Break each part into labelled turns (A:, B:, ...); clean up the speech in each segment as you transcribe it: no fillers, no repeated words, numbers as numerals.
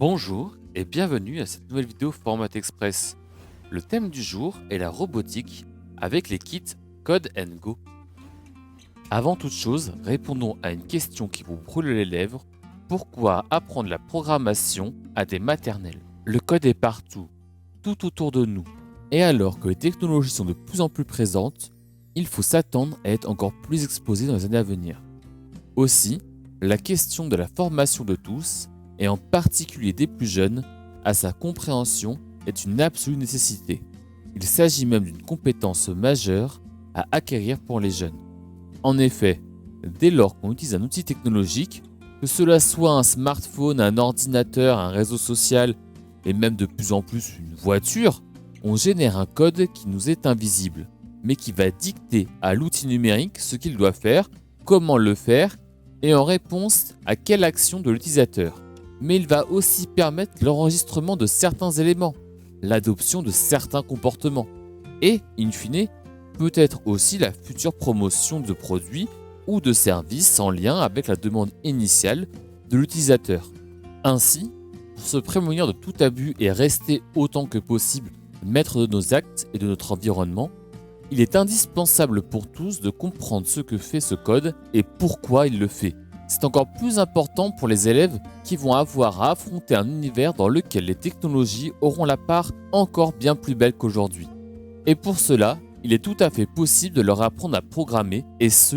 A: Bonjour et bienvenue à cette nouvelle vidéo Format Express. Le thème du jour est la robotique avec les kits Code & Go. Avant toute chose, répondons à une question qui vous brûle les lèvres. Pourquoi apprendre la programmation à des maternelles? Le code est partout, tout autour de nous. Et alors que les technologies sont de plus en plus présentes, il faut s'attendre à être encore plus exposé dans les années à venir. Aussi, la question de la formation de tous, et en particulier des plus jeunes, à sa compréhension est une absolue nécessité. Il s'agit même d'une compétence majeure à acquérir pour les jeunes. En effet, dès lors qu'on utilise un outil technologique, que cela soit un smartphone, un ordinateur, un réseau social et même de plus en plus une voiture, on génère un code qui nous est invisible, mais qui va dicter à l'outil numérique ce qu'il doit faire, comment le faire et en réponse à quelle action de l'utilisateur. Mais il va aussi permettre l'enregistrement de certains éléments, l'adoption de certains comportements et, in fine, peut-être aussi la future promotion de produits ou de services en lien avec la demande initiale de l'utilisateur. Ainsi, pour se prémunir de tout abus et rester autant que possible maître de nos actes et de notre environnement, il est indispensable pour tous de comprendre ce que fait ce code et pourquoi il le fait. C'est encore plus important pour les élèves qui vont avoir à affronter un univers dans lequel les technologies auront la part encore bien plus belle qu'aujourd'hui. Et pour cela, il est tout à fait possible de leur apprendre à programmer, et ce,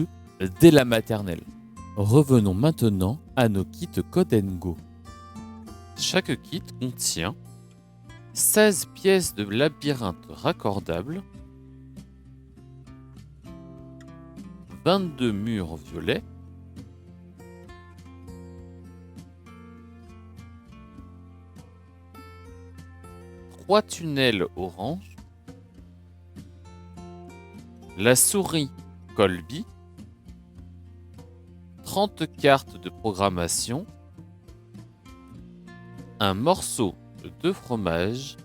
A: dès la maternelle. Revenons maintenant à nos kits Code & Go. Chaque kit contient 16 pièces de labyrinthe raccordables, 22 murs violets, 3 tunnels orange, la souris Colby, 30 cartes de programmation, un morceau de fromage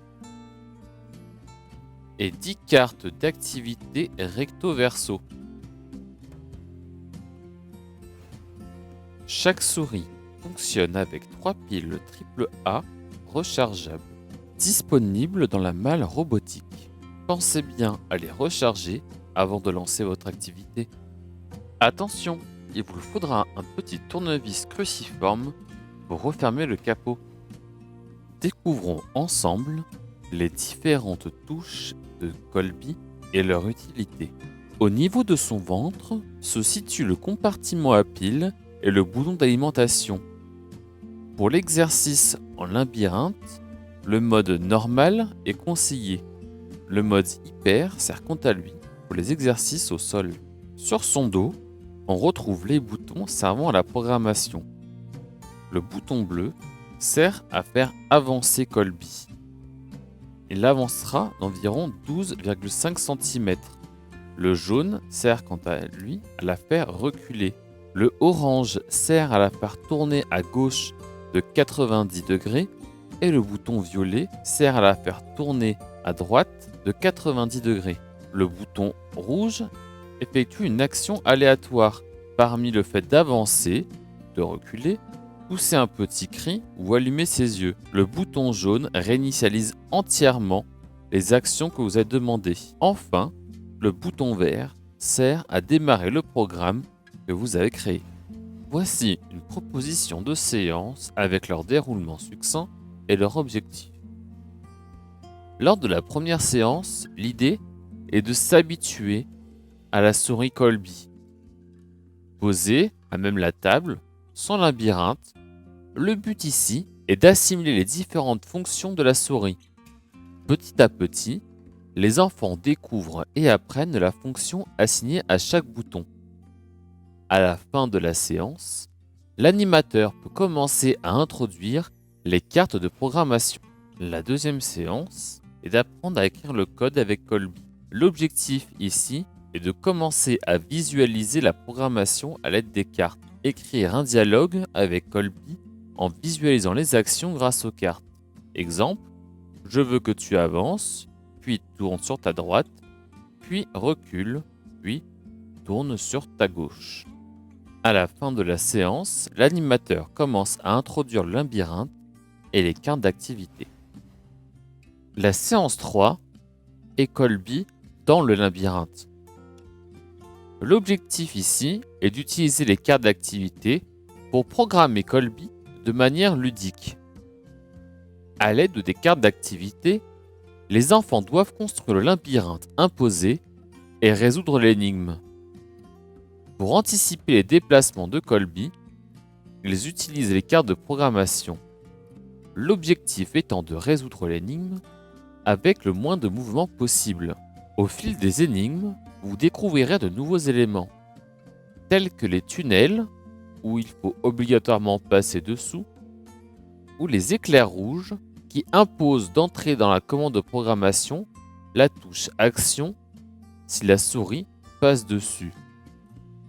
A: et 10 cartes d'activité recto-verso. Chaque souris fonctionne avec 3 piles AAA rechargeables, disponibles dans la malle robotique. Pensez bien à les recharger avant de lancer votre activité. Attention, il vous faudra un petit tournevis cruciforme pour refermer le capot. Découvrons ensemble les différentes touches de Colby et leur utilité. Au niveau de son ventre se situe le compartiment à piles et le bouton d'alimentation. Pour l'exercice en labyrinthe, le mode normal est conseillé. Le mode hyper sert quant à lui pour les exercices au sol. Sur son dos, on retrouve les boutons servant à la programmation. Le bouton bleu sert à faire avancer Colby. Il avancera d'environ 12,5 cm. Le jaune sert quant à lui à la faire reculer. Le orange sert à la faire tourner à gauche de 90 degrés et le bouton violet sert à la faire tourner à droite de 90 degrés. Le bouton rouge effectue une action aléatoire parmi le fait d'avancer, de reculer, pousser un petit cri ou allumer ses yeux. Le bouton jaune réinitialise entièrement les actions que vous avez demandées. Enfin, le bouton vert sert à démarrer le programme que vous avez créé. Voici une proposition de séance avec leur déroulement succinct et leur objectif. Lors de la première séance, l'idée est de s'habituer à la souris Colby. Posée à même la table, sans labyrinthe, le but ici est d'assimiler les différentes fonctions de la souris. Petit à petit, les enfants découvrent et apprennent la fonction assignée à chaque bouton. À la fin de la séance, l'animateur peut commencer à introduire les cartes de programmation. La deuxième séance est d'apprendre à écrire le code avec Colby. L'objectif ici est de commencer à visualiser la programmation à l'aide des cartes. Écrire un dialogue avec Colby en visualisant les actions grâce aux cartes. Exemple, je veux que tu avances, puis tourne sur ta droite, puis recule, puis tourne sur ta gauche. À la fin de la séance, l'animateur commence à introduire le labyrinthe et les cartes d'activité. La séance 3 est Colby dans le labyrinthe. L'objectif ici est d'utiliser les cartes d'activité pour programmer Colby de manière ludique. À l'aide des cartes d'activité, les enfants doivent construire le labyrinthe imposé et résoudre l'énigme. Pour anticiper les déplacements de Colby, ils utilisent les cartes de programmation. L'objectif étant de résoudre l'énigme avec le moins de mouvements possible. Au fil des énigmes, vous découvrirez de nouveaux éléments, tels que les tunnels, où il faut obligatoirement passer dessous, ou les éclairs rouges, qui imposent d'entrer dans la commande de programmation la touche Action si la souris passe dessus.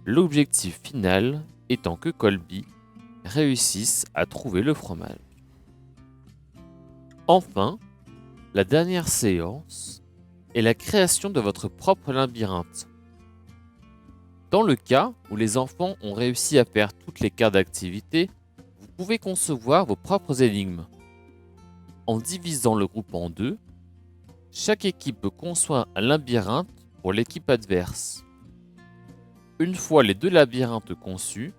A: L'objectif final étant que Colby réussisse à trouver le fromage. Enfin, la dernière séance est la création de votre propre labyrinthe. Dans le cas où les enfants ont réussi à faire toutes les cartes d'activité, vous pouvez concevoir vos propres énigmes. En divisant le groupe en deux, chaque équipe conçoit un labyrinthe pour l'équipe adverse. Une fois les deux labyrinthes conçus,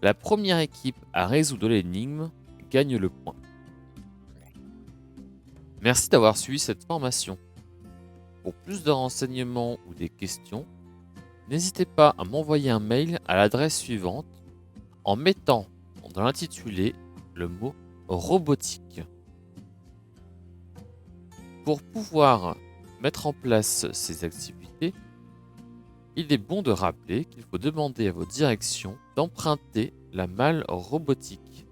A: la première équipe à résoudre l'énigme gagne le point. Merci d'avoir suivi cette formation. Pour plus de renseignements ou des questions, n'hésitez pas à m'envoyer un mail à l'adresse suivante en mettant dans l'intitulé le mot robotique. Pour pouvoir mettre en place ces activités, il est bon de rappeler qu'il faut demander à vos directions d'emprunter la malle robotique.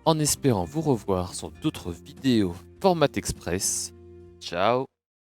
A: En espérant vous revoir sur d'autres vidéos format express. Ciao!